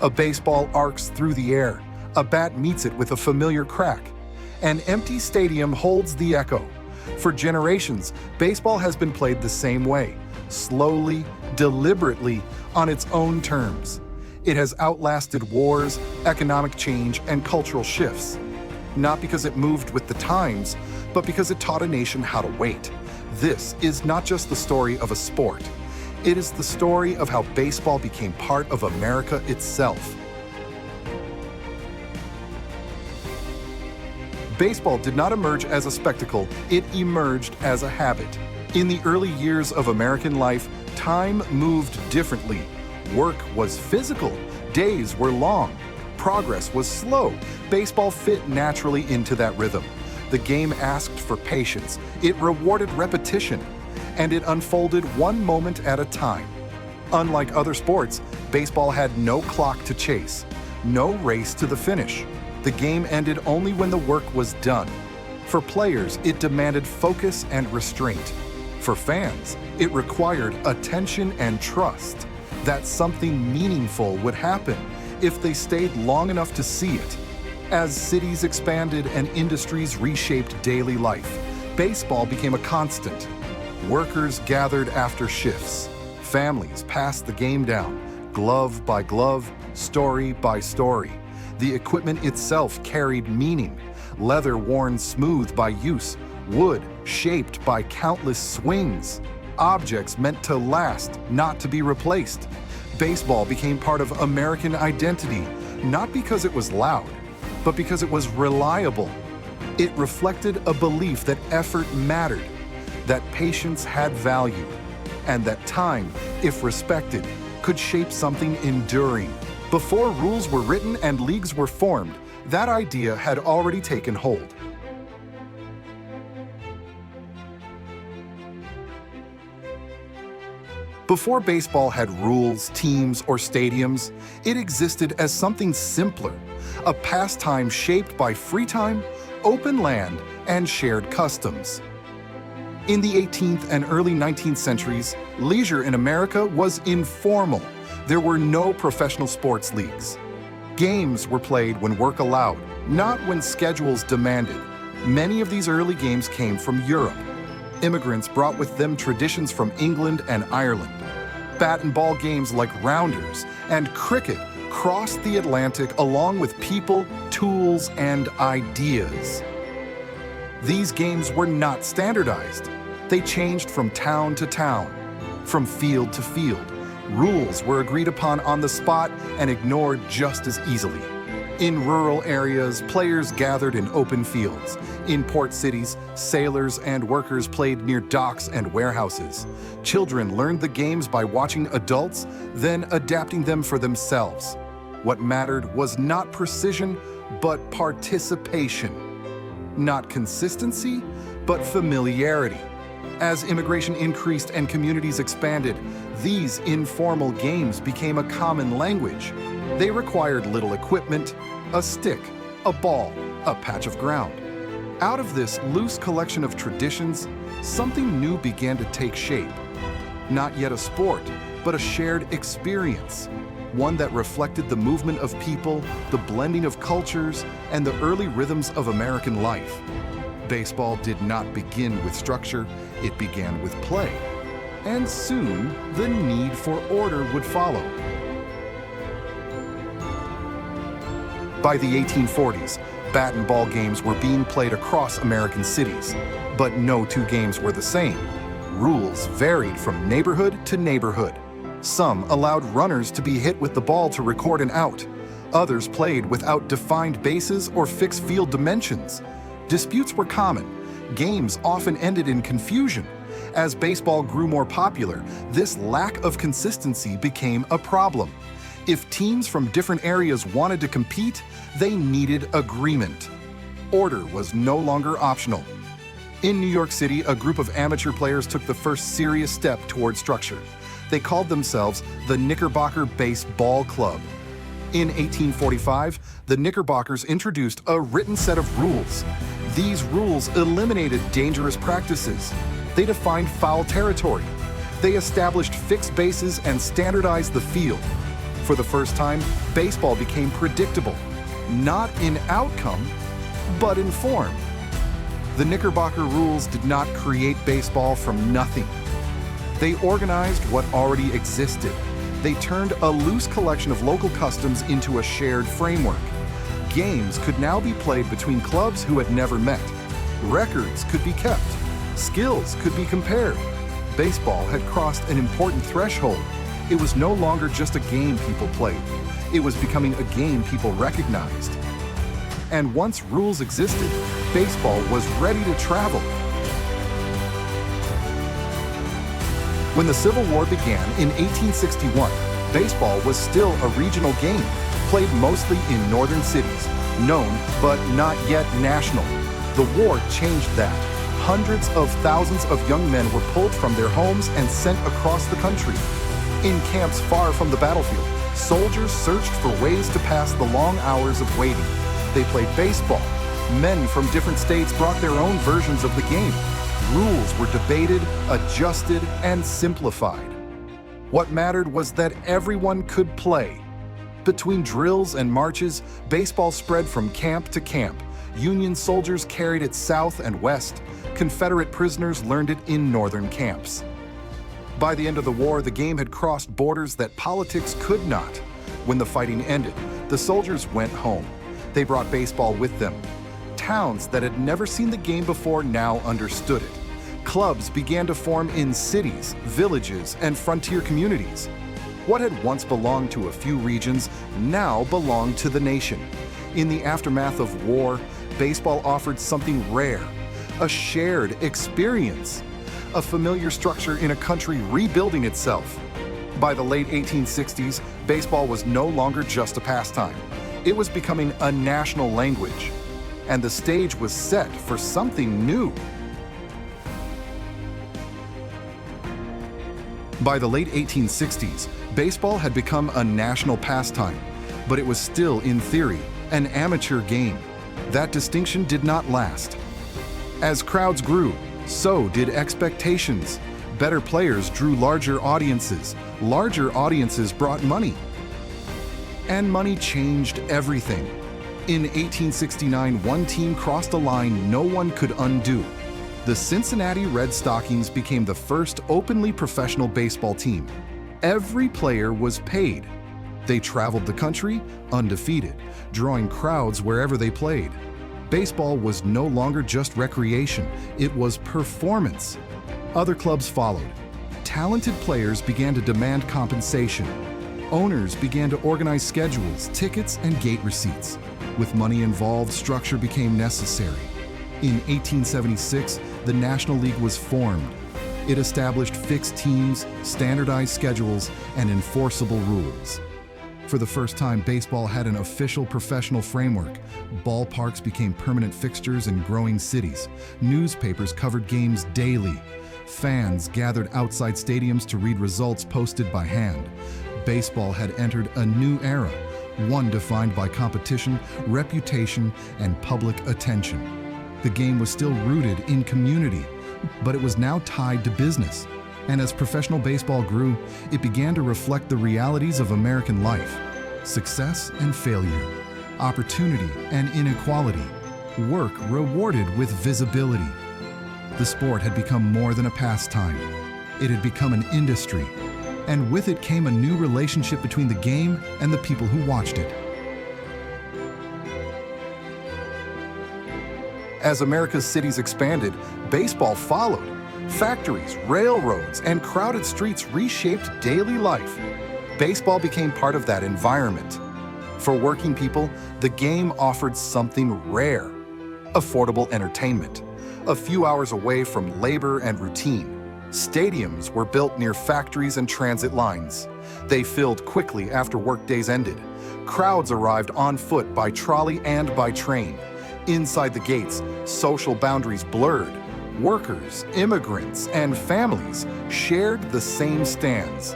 A baseball arcs through the air. A bat meets it with a familiar crack. An empty stadium holds the echo. For generations, baseball has been played the same way, slowly, deliberately, on its own terms. It has outlasted wars, economic change, and cultural shifts. Not because it moved with the times, but because it taught a nation how to wait. This is not just the story of a sport. It is the story of how baseball became part of America itself. Baseball did not emerge as a spectacle, it emerged as a habit. In the early years of American life, time moved differently. Work was physical, days were long, progress was slow. Baseball fit naturally into that rhythm. The game asked for patience, it rewarded repetition, and it unfolded one moment at a time. Unlike other sports, baseball had no clock to chase, no race to the finish. The game ended only when the work was done. For players, it demanded focus and restraint. For fans, it required attention and trust that something meaningful would happen if they stayed long enough to see it. As cities expanded and industries reshaped daily life, baseball became a constant. Workers gathered after shifts. Families passed the game down, glove by glove, story by story. The equipment itself carried meaning. Leather worn smooth by use, wood shaped by countless swings. Objects meant to last, not to be replaced. Baseball became part of American identity, not because it was loud, but because it was reliable. It reflected a belief that effort mattered, that patience had value, and that time, if respected, could shape something enduring. Before rules were written and leagues were formed, that idea had already taken hold. Before baseball had rules, teams, or stadiums, it existed as something simpler, a pastime shaped by free time, open land, and shared customs. In the 18th and early 19th centuries, leisure in America was informal. There were no professional sports leagues. Games were played when work allowed, not when schedules demanded. Many of these early games came from Europe. Immigrants brought with them traditions from England and Ireland. Bat and ball games like rounders and cricket crossed the Atlantic along with people, tools, and ideas. These games were not standardized. They changed from town to town, from field to field. Rules were agreed upon on the spot and ignored just as easily. In rural areas, players gathered in open fields. In port cities, sailors and workers played near docks and warehouses. Children learned the games by watching adults, then adapting them for themselves. What mattered was not precision, but participation. Not consistency, but familiarity. As immigration increased and communities expanded, these informal games became a common language. They required little equipment, a stick, a ball, a patch of ground. Out of this loose collection of traditions, something new began to take shape. Not yet a sport, but a shared experience. One that reflected the movement of people, the blending of cultures, and the early rhythms of American life. Baseball did not begin with structure, it began with play. And soon, the need for order would follow. By the 1840s, bat and ball games were being played across American cities. But no two games were the same. Rules varied from neighborhood to neighborhood. Some allowed runners to be hit with the ball to record an out. Others played without defined bases or fixed field dimensions. Disputes were common. Games often ended in confusion. As baseball grew more popular, this lack of consistency became a problem. If teams from different areas wanted to compete, they needed agreement. Order was no longer optional. In New York City, a group of amateur players took the first serious step toward structure. They called themselves the Knickerbocker Baseball Club. In 1845, the Knickerbockers introduced a written set of rules. These rules eliminated dangerous practices. They defined foul territory. They established fixed bases and standardized the field. For the first time, baseball became predictable, not in outcome, but in form. The Knickerbocker rules did not create baseball from nothing. They organized what already existed. They turned a loose collection of local customs into a shared framework. Games could now be played between clubs who had never met. Records could be kept. Skills could be compared. Baseball had crossed an important threshold. It was no longer just a game people played. It was becoming a game people recognized. And once rules existed, baseball was ready to travel. When the Civil War began in 1861, baseball was still a regional game, played mostly in northern cities, known but not yet national. The war changed that. Hundreds of thousands of young men were pulled from their homes and sent across the country. In camps far from the battlefield, soldiers searched for ways to pass the long hours of waiting. They played baseball. Men from different states brought their own versions of the game. Rules were debated, adjusted, and simplified. What mattered was that everyone could play. Between drills and marches, baseball spread from camp to camp. Union soldiers carried it south and west. Confederate prisoners learned it in northern camps. By the end of the war, the game had crossed borders that politics could not. When the fighting ended, the soldiers went home. They brought baseball with them. Towns that had never seen the game before now understood it. Clubs began to form in cities, villages, and frontier communities. What had once belonged to a few regions now belonged to the nation. In the aftermath of war, baseball offered something rare, a shared experience, a familiar structure in a country rebuilding itself. By the late 1860s, baseball was no longer just a pastime. It was becoming a national language, and the stage was set for something new. By the late 1860s, baseball had become a national pastime, but it was still, in theory, an amateur game. That distinction did not last. As crowds grew, so did expectations. Better players drew larger audiences. Larger audiences brought money. And money changed everything. In 1869, one team crossed a line no one could undo. The Cincinnati Red Stockings became the first openly professional baseball team. Every player was paid. They traveled the country undefeated, drawing crowds wherever they played. Baseball was no longer just recreation, it was performance. Other clubs followed. Talented players began to demand compensation. Owners began to organize schedules, tickets, and gate receipts. With money involved, structure became necessary. In 1876, the National League was formed. It established fixed teams, standardized schedules, and enforceable rules. For the first time, baseball had an official professional framework. Ballparks became permanent fixtures in growing cities. Newspapers covered games daily. Fans gathered outside stadiums to read results posted by hand. Baseball had entered a new era, one defined by competition, reputation, and public attention. The game was still rooted in community, but it was now tied to business. And as professional baseball grew, it began to reflect the realities of American life: success and failure, opportunity and inequality, work rewarded with visibility. The sport had become more than a pastime. It had become an industry, and with it came a new relationship between the game and the people who watched it. As America's cities expanded, baseball followed. Factories, railroads, and crowded streets reshaped daily life. Baseball became part of that environment. For working people, the game offered something rare: affordable entertainment. A few hours away from labor and routine, stadiums were built near factories and transit lines. They filled quickly after workdays ended. Crowds arrived on foot, by trolley, and by train. Inside the gates, social boundaries blurred. Workers, immigrants, and families shared the same stands.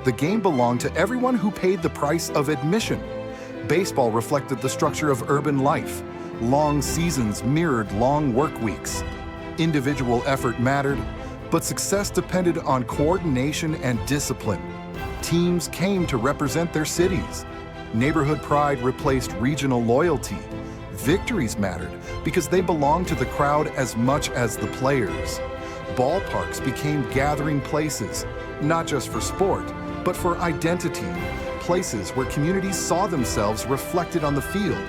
The game belonged to everyone who paid the price of admission. Baseball reflected the structure of urban life. Long seasons mirrored long work weeks. Individual effort mattered, but success depended on coordination and discipline. Teams came to represent their cities. Neighborhood pride replaced regional loyalty. Victories mattered because they belonged to the crowd as much as the players. Ballparks became gathering places, not just for sport, but for identity, places where communities saw themselves reflected on the field.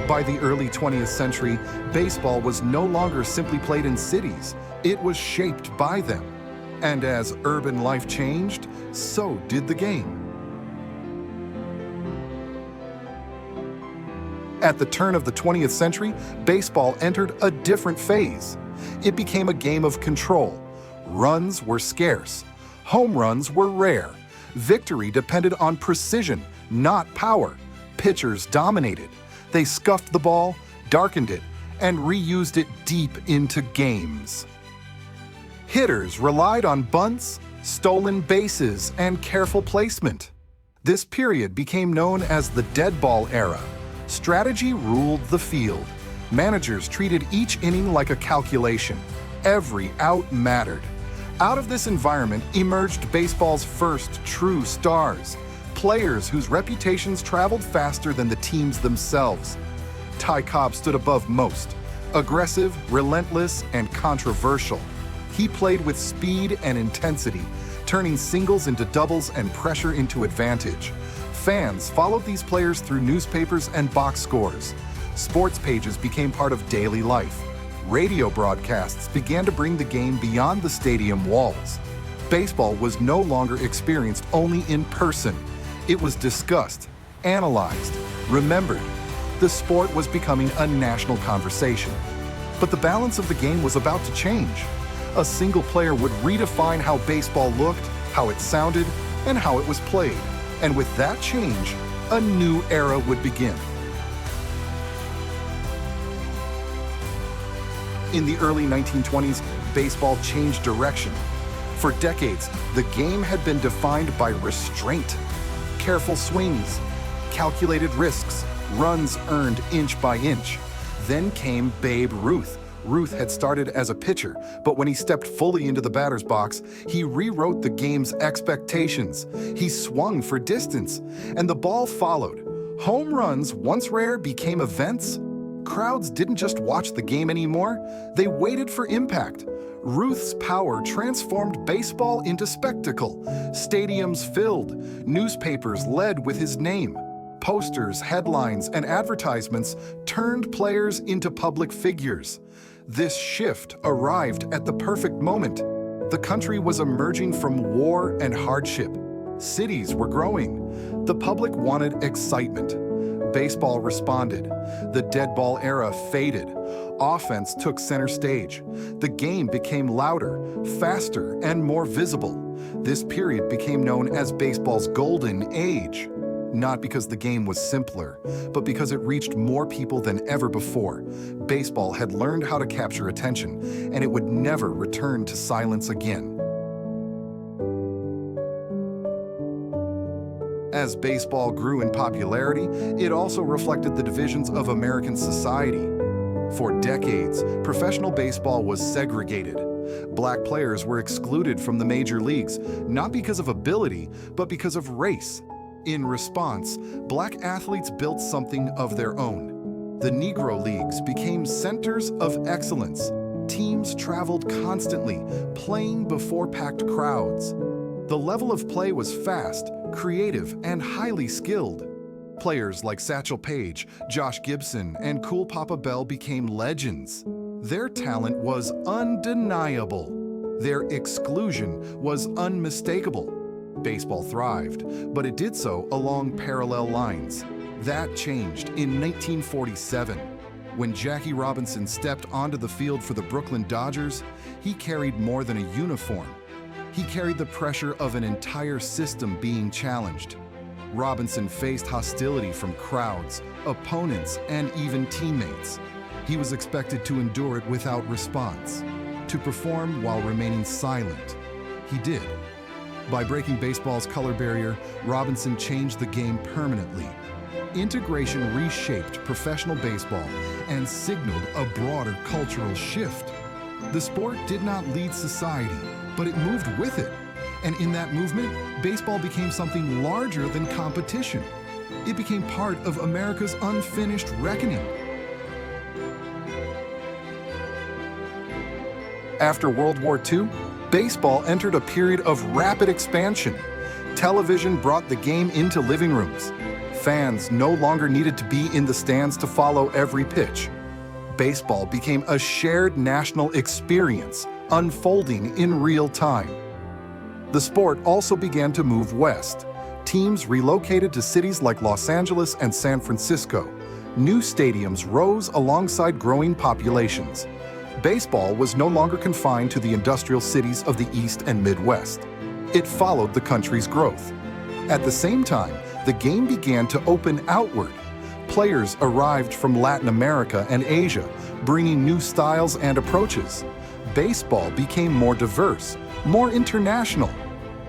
By the early 20th century, baseball was no longer simply played in cities, it was shaped by them. And as urban life changed, so did the game. At the turn of the 20th century, baseball entered a different phase. It became a game of control. Runs were scarce. Home runs were rare. Victory depended on precision, not power. Pitchers dominated. They scuffed the ball, darkened it, and reused it deep into games. Hitters relied on bunts, stolen bases, and careful placement. This period became known as the dead ball era. Strategy ruled the field. Managers treated each inning like a calculation. Every out mattered. Out of this environment emerged baseball's first true stars, players whose reputations traveled faster than the teams themselves. Ty Cobb stood above most, aggressive, relentless, and controversial. He played with speed and intensity, turning singles into doubles and pressure into advantage. Fans followed these players through newspapers and box scores. Sports pages became part of daily life. Radio broadcasts began to bring the game beyond the stadium walls. Baseball was no longer experienced only in person. It was discussed, analyzed, remembered. The sport was becoming a national conversation. But the balance of the game was about to change. A single player would redefine how baseball looked, how it sounded, and how it was played. And with that change, a new era would begin. In the early 1920s, baseball changed direction. For decades, the game had been defined by restraint, careful swings, calculated risks, runs earned inch by inch. Then came Babe Ruth. Ruth had started as a pitcher, but when he stepped fully into the batter's box, he rewrote the game's expectations. He swung for distance, and the ball followed. Home runs, once rare, became events. Crowds didn't just watch the game anymore, they waited for impact. Ruth's power transformed baseball into spectacle. Stadiums filled, newspapers led with his name. Posters, headlines, and advertisements turned players into public figures. This shift arrived at the perfect moment. The country was emerging from war and hardship. Cities were growing. The public wanted excitement. Baseball responded. The dead ball era faded. Offense took center stage. The game became louder, faster, and more visible. This period became known as baseball's golden age. Not because the game was simpler, but because it reached more people than ever before. Baseball had learned how to capture attention, and it would never return to silence again. As baseball grew in popularity, it also reflected the divisions of American society. For decades, professional baseball was segregated. Black players were excluded from the major leagues, not because of ability, but because of race. In response, black athletes built something of their own. The Negro Leagues became centers of excellence. Teams traveled constantly, playing before packed crowds. The level of play was fast, creative, and highly skilled. Players like Satchel Paige, Josh Gibson, and Cool Papa Bell became legends. Their talent was undeniable. Their exclusion was unmistakable. Baseball thrived, but it did so along parallel lines. That changed in 1947. When Jackie Robinson stepped onto the field for the Brooklyn Dodgers, he carried more than a uniform. He carried the pressure of an entire system being challenged. Robinson faced hostility from crowds, opponents, and even teammates. He was expected to endure it without response, to perform while remaining silent. He did. By breaking baseball's color barrier, Robinson changed the game permanently. Integration reshaped professional baseball and signaled a broader cultural shift. The sport did not lead society, but it moved with it. And in that movement, baseball became something larger than competition. It became part of America's unfinished reckoning. After World War II, baseball entered a period of rapid expansion. Television brought the game into living rooms. Fans no longer needed to be in the stands to follow every pitch. Baseball became a shared national experience, unfolding in real time. The sport also began to move west. Teams relocated to cities like Los Angeles and San Francisco. New stadiums rose alongside growing populations. Baseball was no longer confined to the industrial cities of the East and Midwest. It followed the country's growth. At the same time, the game began to open outward. Players arrived from Latin America and Asia, bringing new styles and approaches. Baseball became more diverse, more international.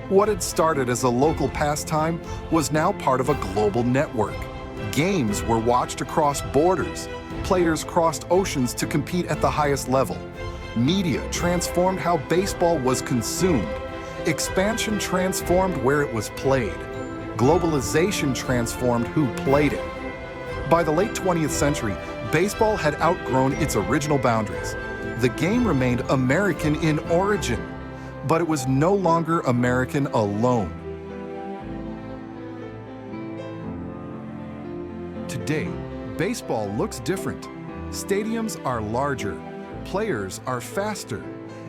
What had started as a local pastime was now part of a global network. Games were watched across borders. Players crossed oceans to compete at the highest level. Media transformed how baseball was consumed. Expansion transformed where it was played. Globalization transformed who played it. By the late 20th century, baseball had outgrown its original boundaries. The game remained American in origin, but it was no longer American alone. Today, baseball looks different. Stadiums are larger. Players are faster.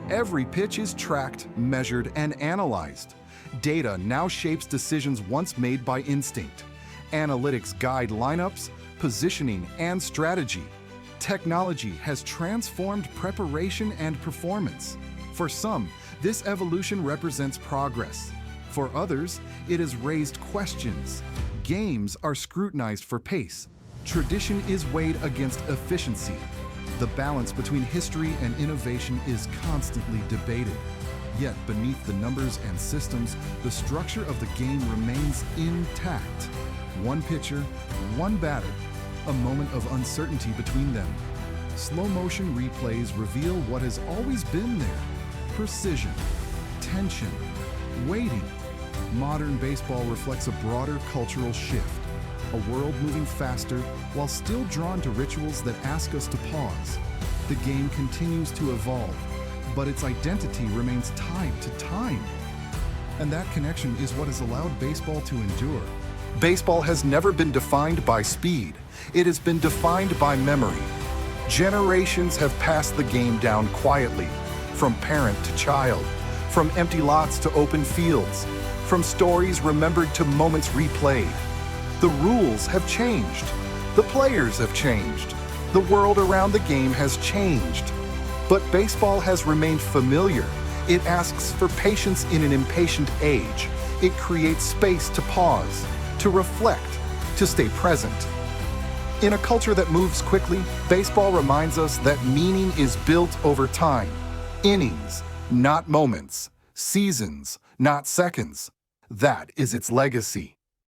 Every pitch is tracked, measured, and analyzed. Data now shapes decisions once made by instinct. Analytics guide lineups, positioning, and strategy. Technology has transformed preparation and performance. For some, this evolution represents progress. For others, it has raised questions. Games are scrutinized for pace. Tradition is weighed against efficiency. The balance between history and innovation is constantly debated. Yet beneath the numbers and systems, the structure of the game remains intact. One pitcher, one batter, a moment of uncertainty between them. Slow-motion replays reveal what has always been there: precision, tension, waiting. Modern baseball reflects a broader cultural shift. A world moving faster while still drawn to rituals that ask us to pause. The game continues to evolve, but its identity remains tied to time. And that connection is what has allowed baseball to endure. Baseball has never been defined by speed. It has been defined by memory. Generations have passed the game down quietly, from parent to child, from empty lots to open fields, from stories remembered to moments replayed. The rules have changed. The players have changed. The world around the game has changed. But baseball has remained familiar. It asks for patience in an impatient age. It creates space to pause, to reflect, to stay present. In a culture that moves quickly, baseball reminds us that meaning is built over time. Innings, not moments. Seasons, not seconds. That is its legacy.